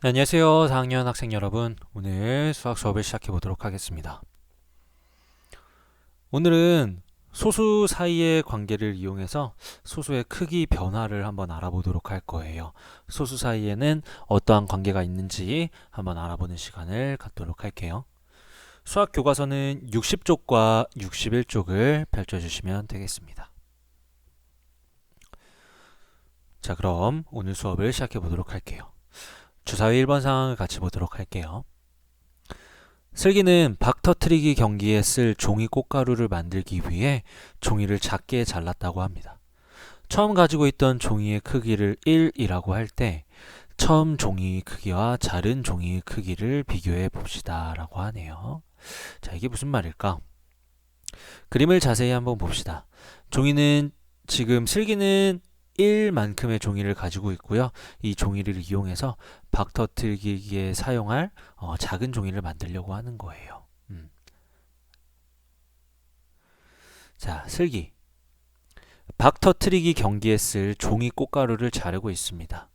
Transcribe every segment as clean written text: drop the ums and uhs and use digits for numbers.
네, 안녕하세요. 4학년 학생 여러분. 오늘 수학 수업을 시작해 보도록 하겠습니다. 오늘은 소수 사이의 관계를 이용해서 소수의 크기 변화를 한번 알아보도록 할 거예요. 소수 사이에는 어떠한 관계가 있는지 한번 알아보는 시간을 갖도록 할게요. 수학 교과서는 60쪽과 61쪽을 펼쳐주시면 되겠습니다. 자, 그럼 오늘 수업을 시작해 보도록 할게요. 주사위 1번 상황을 같이 보도록 할게요. 슬기는 박 터트리기 경기에 쓸 종이 꽃가루를 만들기 위해 종이를 작게 잘랐다고 합니다. 처음 가지고 있던 종이의 크기를 1이라고 할 때 처음 종이 크기와 자른 종이의 크기를 비교해 봅시다 라고 하네요. 자, 이게 무슨 말일까? 그림을 자세히 한번 봅시다. 종이는 지금 슬기는 1만큼의 종이를 가지고 있고요. 이 종이를 이용해서 박 터트리기에 사용할 작은 종이를 만들려고 하는 거예요. 자, 슬기. 박 터트리기 경기에 쓸 종이 꽃가루를 자르고 있습니다.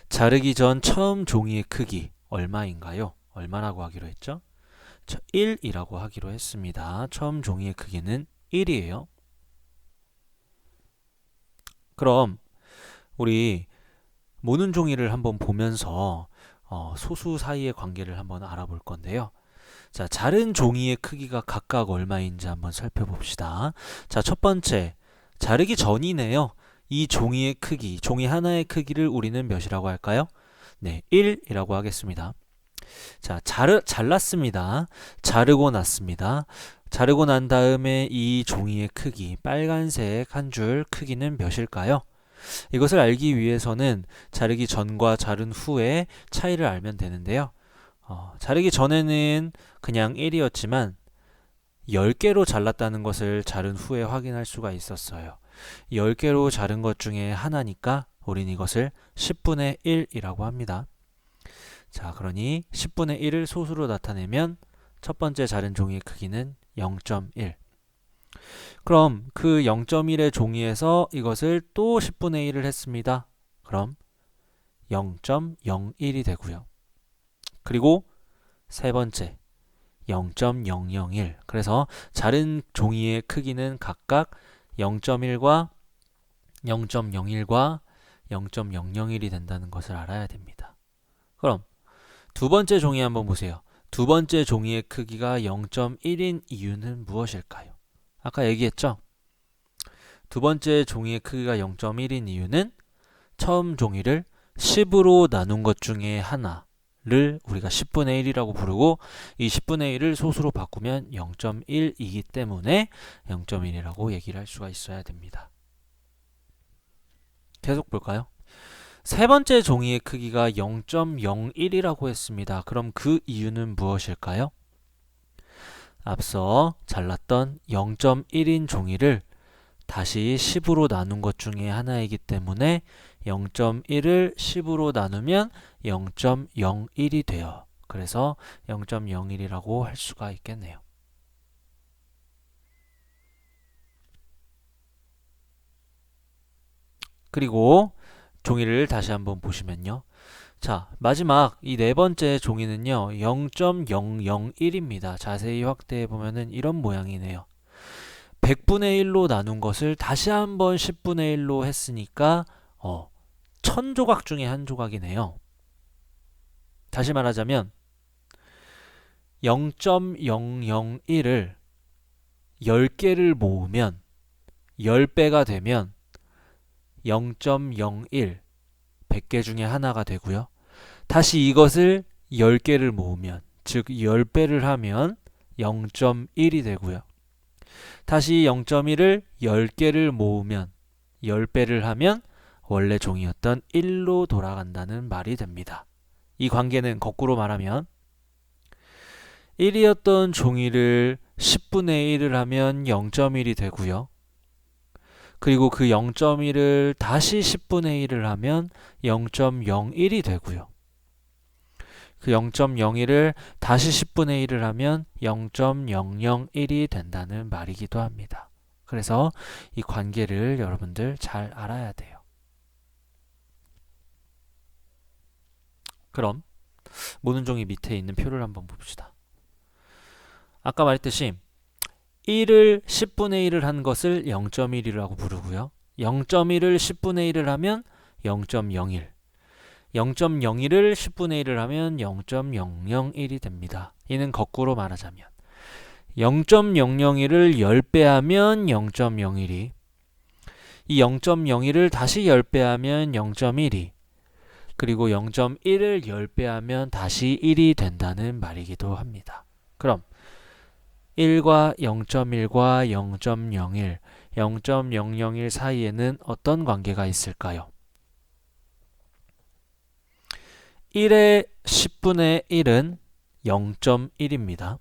자르기 전 처음 종이의 크기 얼마인가요? 얼마라고 하기로 했죠? 1이라고 하기로 했습니다. 처음 종이의 크기는 1이에요. 그럼 우리 모는 종이를 한번 보면서 소수 사이의 관계를 한번 알아볼 건데요. 자, 자른 종이의 크기가 각각 얼마인지 한번 살펴봅시다. 자, 첫 번째, 자르기 전이네요. 이 종이의 크기, 종이 하나의 크기를 우리는 몇이라고 할까요? 네, 1이라고 하겠습니다. 자, 잘랐습니다. 자르고 났습니다. 자르고 난 다음에 이 종이의 크기, 빨간색 한 줄 크기는 몇일까요? 이것을 알기 위해서는 자르기 전과 자른 후의 차이를 알면 되는데요. 자르기 전에는 그냥 1이었지만 10개로 잘랐다는 것을 자른 후에 확인할 수가 있었어요. 10개로 자른 것 중에 하나니까 우린 이것을 10분의 1이라고 합니다. 자, 그러니 10분의 1을 소수로 나타내면 첫 번째 자른 종이의 크기는 0.1. 그럼 그 0.1의 종이에서 이것을 또 10분의 1을 했습니다. 그럼 0.01이 되고요. 그리고 세 번째 0.001. 그래서 자른 종이의 크기는 각각 0.1과 0.01과 0.001이 된다는 것을 알아야 됩니다. 그럼 두 번째 종이 한번 보세요. 두 번째 종이의 크기가 0.1인 이유는 무엇일까요? 아까 얘기했죠? 두 번째 종이의 크기가 0.1인 이유는 처음 종이를 10으로 나눈 것 중에 하나를 우리가 10분의 1이라고 부르고 이 10분의 1을 소수로 바꾸면 0.1이기 때문에 0.1이라고 얘기를 할 수가 있어야 됩니다. 계속 볼까요? 세 번째 종이의 크기가 0.01이라고 했습니다. 그럼 그 이유는 무엇일까요? 앞서 잘랐던 0.1인 종이를 다시 10으로 나눈 것 중에 하나이기 때문에 0.1을 10으로 나누면 0.01이 돼요. 그래서 0.01이라고 할 수가 있겠네요. 그리고 종이를 다시 한번 보시면요. 자, 마지막 이 네 번째 종이는요. 0.001입니다. 자세히 확대해 보면은 이런 모양이네요. 100분의 1로 나눈 것을 다시 한번 10분의 1로 했으니까 1000조각 중에 한 조각이네요. 다시 말하자면 0.001을 10개를 모으면 10배가 되면 0.01 100개 중에 하나가 되고요. 다시 이것을 10개를 모으면 즉 10배를 하면 0.1이 되고요. 다시 0.1을 10개를 모으면 10배를 하면 원래 종이였던 1로 돌아간다는 말이 됩니다. 이 관계는 거꾸로 말하면 1이었던 종이를 10분의 1을 하면 0.1이 되고요. 그리고 그 0.1을 다시 10분의 1을 하면 0.01이 되고요. 그 0.01을 다시 10분의 1을 하면 0.001이 된다는 말이기도 합니다. 그래서 이 관계를 여러분들 잘 알아야 돼요. 그럼 모든 종이 밑에 있는 표를 한번 봅시다. 아까 말했듯이 1을 10분의 1을 한 것을 0.1이라고 부르고요. 0.1을 10분의 1을 하면 0.01, 0.01을 10분의 1을 하면 0.001이 됩니다. 이는 거꾸로 말하자면 0.001을 10배 하면 0.01이, 이 0.01을 다시 10배 하면 0.12, 그리고 0.1을 10배 하면 다시 1이 된다는 말이기도 합니다. 그럼 1과 0.1과 0.01, 0.001 사이에는 어떤 관계가 있을까요? 1의 10분의 1은 0.1입니다.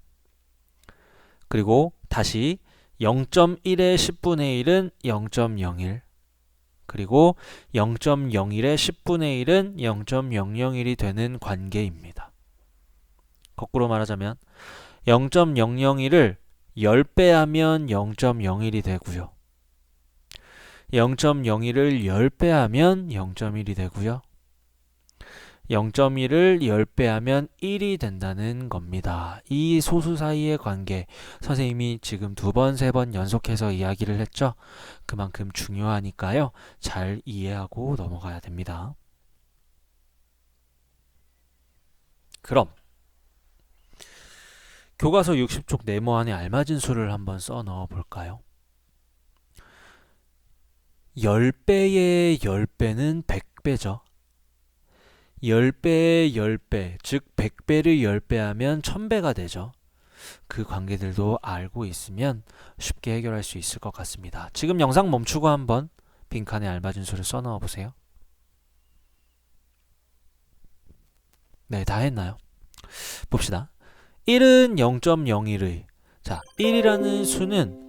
그리고 다시 0.1의 10분의 1은 0.01, 그리고 0.01의 10분의 1은 0.001이 되는 관계입니다. 거꾸로 말하자면 0.001을 10배 하면 0.01이 되고요. 0.01을 10배 하면 0.1이 되고요. 0.1을 10배 하면 1이 된다는 겁니다. 이 소수 사이의 관계, 선생님이 지금 2번, 3번 연속해서 이야기를 했죠. 그만큼 중요하니까요. 잘 이해하고 넘어가야 됩니다. 그럼 교과서 60쪽 네모 안에 알맞은 수를 한번 써 넣어 볼까요? 10배의 10배는 100배죠. 10배의 10배, 즉 100배를 10배 하면 1000배가 되죠. 그 관계들도 알고 있으면 쉽게 해결할 수 있을 것 같습니다. 지금 영상 멈추고 한번 빈칸에 알맞은 수를 써 넣어 보세요. 네, 다 했나요? 봅시다. 1은 0.01의, 자, 1이라는 수는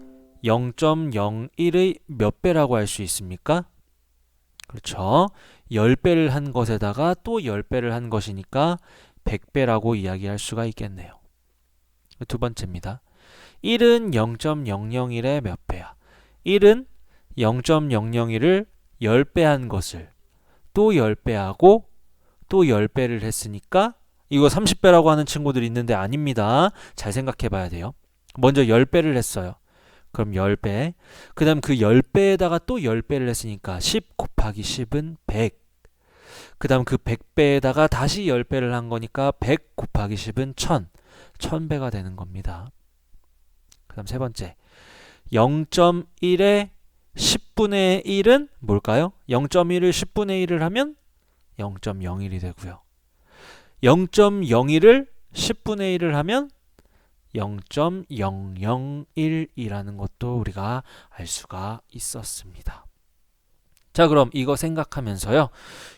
0.01의 몇 배라고 할 수 있습니까? 그렇죠. 10배를 한 것에다가 또 10배를 한 것이니까 100배라고 이야기할 수가 있겠네요. 두 번째입니다. 1은 0.001의 몇 배야? 1은 0.001을 10배 한 것을 또 10배 하고 또 10배를 했으니까 이거 30배라고 하는 친구들이 있는데 아닙니다. 잘 생각해 봐야 돼요. 먼저 10배를 했어요. 그럼 10배. 그 다음 그 10배에다가 또 10배를 했으니까 10 곱하기 10은 100. 그 다음 그 100배에다가 다시 10배를 한 거니까 100 곱하기 10은 1000. 1000배가 되는 겁니다. 그 다음 세 번째. 0.1의 10분의 1은 뭘까요? 0.1을 10분의 1을 하면 0.01이 되고요. 0.01을 10분의 1을 하면 0.001이라는 것도 우리가 알 수가 있었습니다. 자, 그럼 이거 생각하면서요.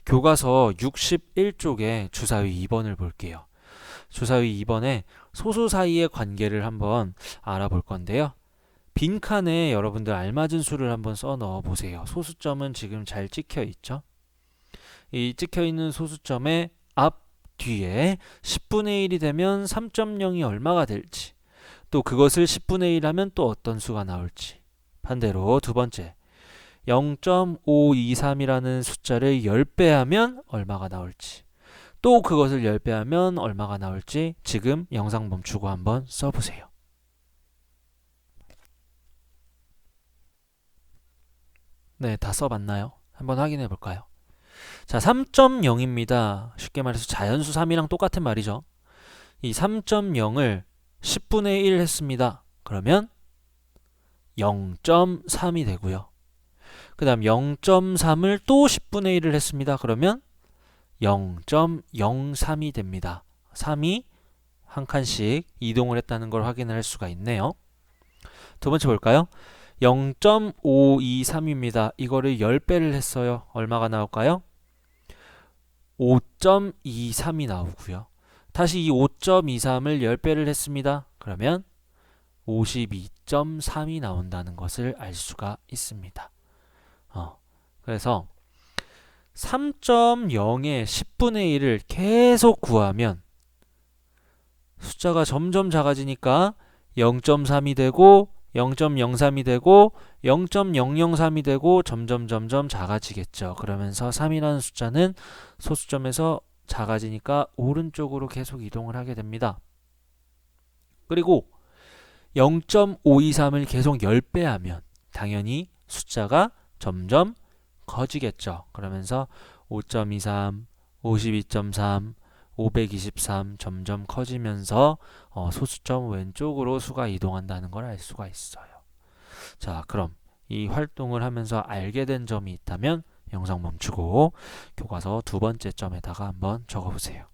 교과서 61쪽에 주사위 2번을 볼게요. 주사위 2번에 소수 사이의 관계를 한번 알아볼 건데요. 빈칸에 여러분들 알맞은 수를 한번 써 넣어 보세요. 소수점은 지금 잘 찍혀 있죠? 이 찍혀 있는 소수점의 앞 뒤에 10분의 1이 되면 3.0이 얼마가 될지, 또 그것을 10분의 1 하면 또 어떤 수가 나올지. 반대로 두 번째 0.523이라는 숫자를 10배 하면 얼마가 나올지, 또 그것을 10배 하면 얼마가 나올지 지금 영상 멈추고 한번 써보세요. 네, 다 써봤나요? 한번 확인해 볼까요? 자, 3.0입니다. 쉽게 말해서 자연수 3이랑 똑같은 말이죠. 이 3.0을 10분의 1 했습니다. 그러면 0.3이 되고요. 그 다음 0.3을 또 10분의 1을 했습니다. 그러면 0.03이 됩니다. 3이 한 칸씩 이동을 했다는 걸 확인할 수가 있네요. 두 번째 볼까요? 0.523입니다. 이거를 10배를 했어요. 얼마가 나올까요? 5.23이 나오고요. 다시 이 5.23을 10배를 했습니다. 그러면 52.3이 나온다는 것을 알 수가 있습니다. 그래서 3.0의 10분의 1을 계속 구하면 숫자가 점점 작아지니까 0.3이 되고 0.03이 되고 0.003이 되고 점점 작아지겠죠. 그러면서 3이라는 숫자는 소수점에서 작아지니까 오른쪽으로 계속 이동을 하게 됩니다. 그리고 0.523을 계속 10배 하면 당연히 숫자가 점점 커지겠죠. 그러면서 5.23, 52.3, 523 점점 커지면서 소수점 왼쪽으로 수가 이동한다는 걸 알 수가 있어요. 자, 그럼 이 활동을 하면서 알게 된 점이 있다면 영상 멈추고 교과서 두 번째 점에다가 한번 적어보세요.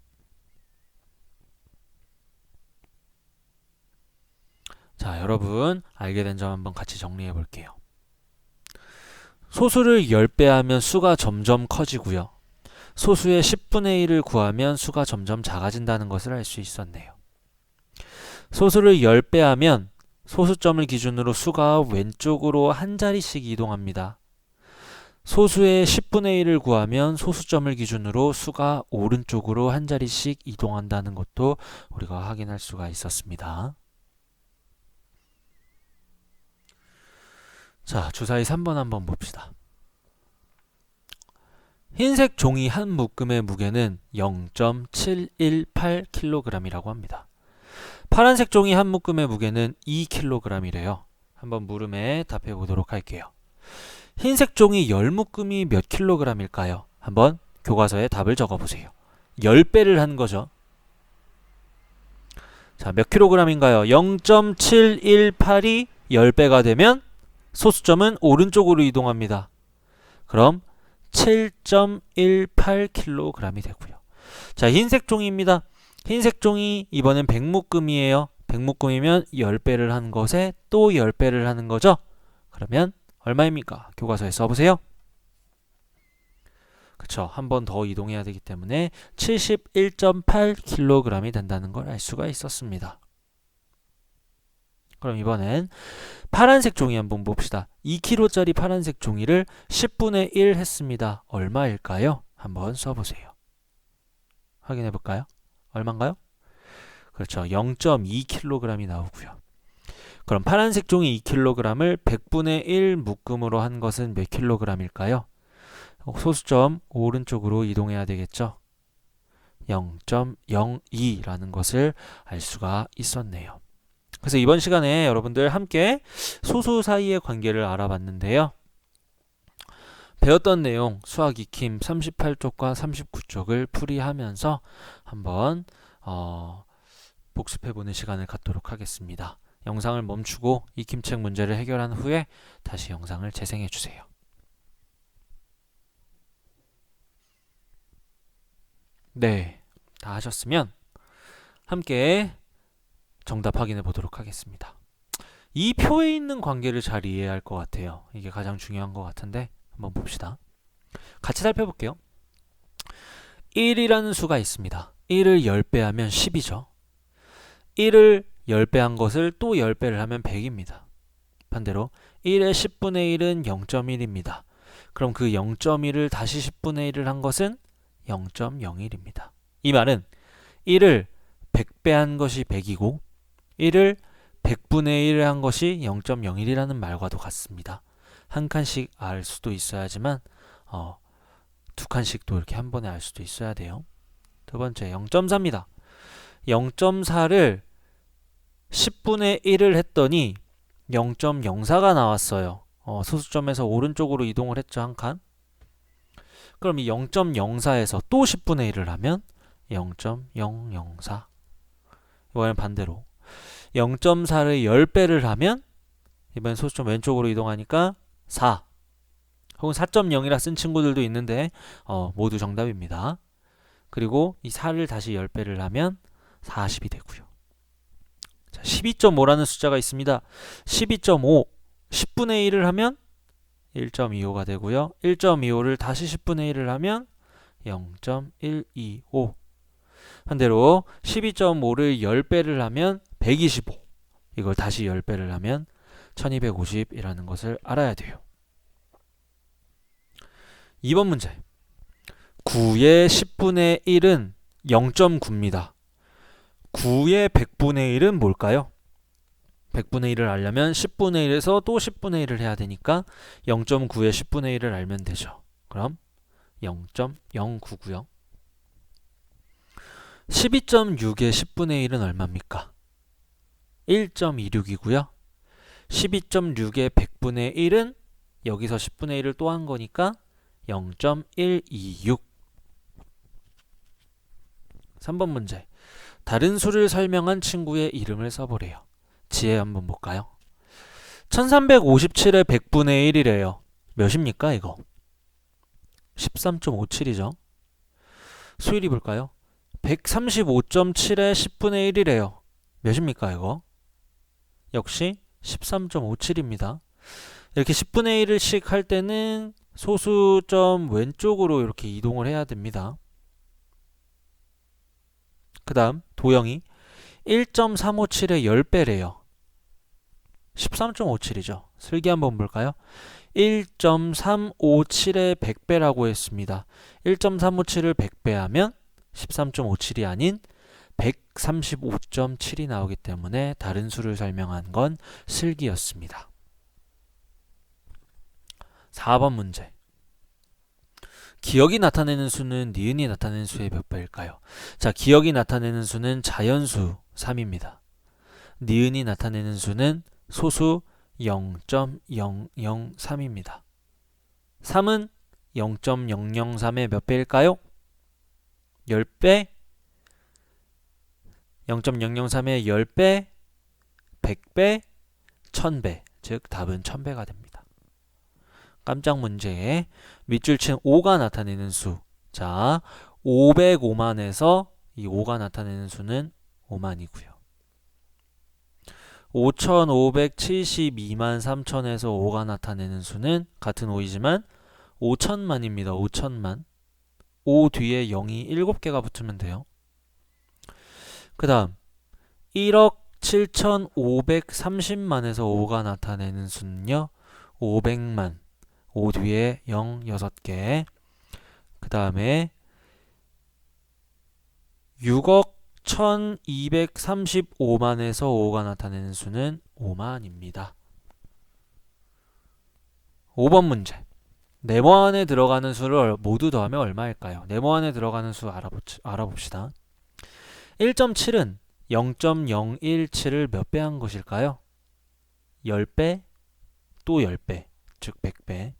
자, 여러분 알게 된 점 한번 같이 정리해 볼게요. 소수를 10배 하면 수가 점점 커지고요. 소수의 10분의 1을 구하면 수가 점점 작아진다는 것을 알 수 있었네요. 소수를 10배 하면 소수점을 기준으로 수가 왼쪽으로 한 자리씩 이동합니다. 소수의 10분의 1을 구하면 소수점을 기준으로 수가 오른쪽으로 한 자리씩 이동한다는 것도 우리가 확인할 수가 있었습니다. 자, 주사위 3번 한번 봅시다. 흰색 종이 한 묶음의 무게는 0.718kg이라고 합니다. 파란색 종이 한 묶음의 무게는 2kg이래요. 한번 물음에 답해 보도록 할게요. 흰색 종이 10묶음이 몇 kg일까요? 한번 교과서에 답을 적어보세요. 10배를 한 거죠. 자, 몇 kg인가요? 0.718이 10배가 되면 소수점은 오른쪽으로 이동합니다. 그럼 7.18kg이 되고요. 자, 흰색 종이입니다. 흰색 종이 이번엔 100묶음이에요. 100묶음이면 10배를 한 것에 또 10배를 하는 거죠. 그러면 얼마입니까? 교과서에 써보세요. 그쵸, 한 번 더 이동해야 되기 때문에 71.8kg이 된다는 걸 알 수가 있었습니다. 그럼 이번엔 파란색 종이 한번 봅시다. 2kg짜리 파란색 종이를 10분의 1 했습니다. 얼마일까요? 한번 써보세요. 확인해 볼까요? 얼마인가요? 그렇죠. 0.2kg이 나오고요. 그럼 파란색 종이 2kg을 100분의 1 묶음으로 한 것은 몇 kg일까요? 소수점 오른쪽으로 이동해야 되겠죠. 0.02라는 것을 알 수가 있었네요. 그래서 이번 시간에 여러분들 함께 소수 사이의 관계를 알아봤는데요. 배웠던 내용 수학 익힘 38쪽과 39쪽을 풀이하면서 한번 복습해보는 시간을 갖도록 하겠습니다. 영상을 멈추고 익힘책 문제를 해결한 후에 다시 영상을 재생해주세요. 네, 다 하셨으면 함께 정답 확인해 보도록 하겠습니다. 이 표에 있는 관계를 잘 이해해야 할 것 같아요. 이게 가장 중요한 것 같은데 한번 봅시다. 같이 살펴볼게요. 1이라는 수가 있습니다. 1을 10배 하면 10이죠. 1을 10배 한 것을 또 10배를 하면 100입니다. 반대로 1의 10분의 1은 0.1입니다. 그럼 그 0.1을 다시 10분의 1을 한 것은 0.01입니다. 이 말은 1을 100배 한 것이 100이고 1을 100분의 1을 한 것이 0.01이라는 말과도 같습니다. 한 칸씩 알 수도 있어야지만 두 칸씩도 이렇게 한 번에 알 수도 있어야 돼요. 두 번째 0.4입니다. 0.4를 10분의 1을 했더니 0.04가 나왔어요. 소수점에서 오른쪽으로 이동을 했죠, 한 칸. 그럼 이 0.04에서 또 10분의 1을 하면 0.004. 이번엔 반대로 0.4를 10배를 하면 이번엔 소수점 왼쪽으로 이동하니까 4 혹은 4.0이라 쓴 친구들도 있는데 모두 정답입니다. 그리고 이 4를 다시 10배를 하면 40이 되고요. 자, 12.5라는 숫자가 있습니다. 12.5 10분의 1을 하면 1.25가 되고요. 1.25를 다시 10분의 1을 하면 0.125. 반대로 12.5를 10배를 하면 125. 이걸 다시 10배를 하면 1250이라는 것을 알아야 돼요. 2번 문제. 9의 10분의 1은 0.9입니다. 9의 100분의 1은 뭘까요? 100분의 1을 알려면 10분의 1에서 또 10분의 1을 해야 되니까 0.9의 10분의 1을 알면 되죠. 그럼 0.09고요. 12.6의 10분의 1은 얼마입니까? 1.26이고요. 12.6의 100분의 1은 여기서 10분의 1을 또 한 거니까 0.126. 3번 문제. 다른 수를 설명한 친구의 이름을 써보래요. 지혜 한번 볼까요? 1357의 100분의 1이래요. 몇입니까 이거? 13.57이죠. 수일이 볼까요? 135.7의 10분의 1이래요. 몇입니까 이거? 역시 13.57입니다. 이렇게 10분의 1씩 할 때는 소수점 왼쪽으로 이렇게 이동을 해야 됩니다. 그 다음 도형이 1.357의 10배래요. 13.57이죠. 슬기 한번 볼까요? 1.357의 100배라고 했습니다. 1.357을 100배하면 13.57이 아닌 135.7이 나오기 때문에 다른 수를 설명한 건 슬기였습니다. 4번 문제. 기억이 나타내는 수는 니은이 나타내는 수의 몇 배일까요? 자, 기억이 나타내는 수는 자연수 3입니다. 니은이 나타내는 수는 소수 0.003입니다. 3은 0.003의 몇 배일까요? 10배? 0.003의 10배, 100배, 1000배. 즉 답은 1000배가 됩니다. 깜짝 문제에 밑줄 친 5가 나타내는 수. 자, 505만에서 이 5가 나타내는 수는 5만이고요. 5572만 3천에서 5가 나타내는 수는 같은 5이지만 5천만입니다. 5천만. 5 뒤에 0이 7개가 붙으면 돼요. 그 다음 1억 7,530만에서 5가 나타내는 수는요. 500만. 5 뒤에 0 6개. 그 다음에 6억 1235만에서 5가 나타내는 수는 5만입니다. 5번 문제. 네모 안에 들어가는 수를 모두 더하면 얼마일까요? 네모 안에 들어가는 수 알아봅시다. 1.7은 0.017을 몇 배 한 것일까요? 10배, 또 10배, 즉 100배.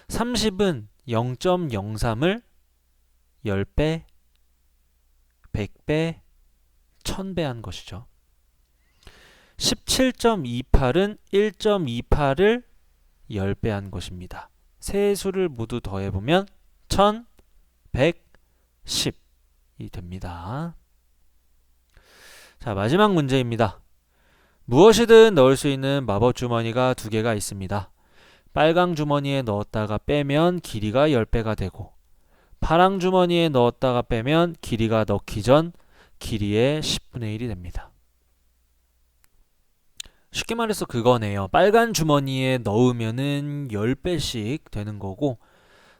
30은 0.03을 10배, 100배, 1000배 한 것이죠. 17.28은 1.28을 10배 한 것입니다. 세 수를 모두 더해보면 1110이 됩니다. 자, 마지막 문제입니다. 무엇이든 넣을 수 있는 마법 주머니가 2개가 있습니다. 빨강 주머니에 넣었다가 빼면 길이가 10배가 되고 파랑 주머니에 넣었다가 빼면 길이가 넣기 전 길이의 10분의 1이 됩니다. 쉽게 말해서 그거네요. 빨간 주머니에 넣으면은 10배씩 되는 거고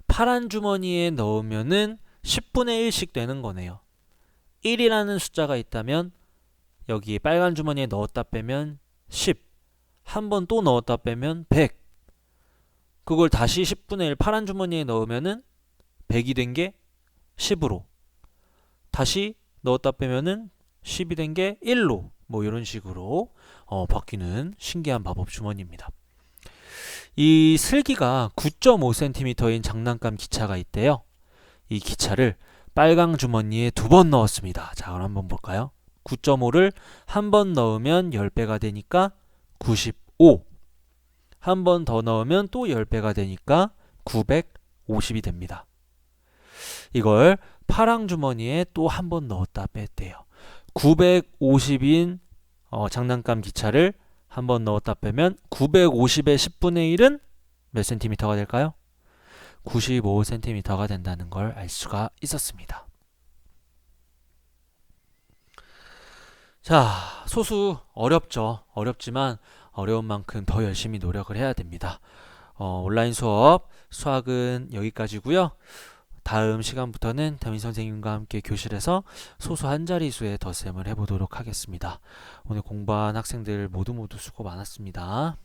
파란 주머니에 넣으면은 10분의 1씩 되는 거네요. 1이라는 숫자가 있다면 여기 빨간 주머니에 넣었다 빼면 10, 한 번 또 넣었다 빼면 100. 그걸 다시 10분의 1 파란 주머니에 넣으면은 100이 된 게 10으로, 다시 넣었다 빼면은 10이 된 게 1로, 뭐 이런 식으로 바뀌는 신기한 마법 주머니입니다. 이 슬기가 9.5cm인 장난감 기차가 있대요. 이 기차를 빨강 주머니에 2번 넣었습니다. 자, 그럼 한번 볼까요? 9.5를 한 번 넣으면 10배가 되니까 95. 한 번 더 넣으면 또 10배가 되니까 950이 됩니다. 이걸 파랑 주머니에 또 한 번 넣었다 뺐대요. 950인 장난감 기차를 한 번 넣었다 빼면 950의 10분의 1은 몇 센티미터가 될까요? 95cm가 된다는 걸 알 수가 있었습니다. 자, 소수 어렵죠. 어렵지만 어려운 만큼 더 열심히 노력을 해야 됩니다. 온라인 수업, 수학은 여기까지고요. 다음 시간부터는 담임 선생님과 함께 교실에서 소수 한자리수의 덧셈을 해보도록 하겠습니다. 오늘 공부한 학생들 모두 수고 많았습니다.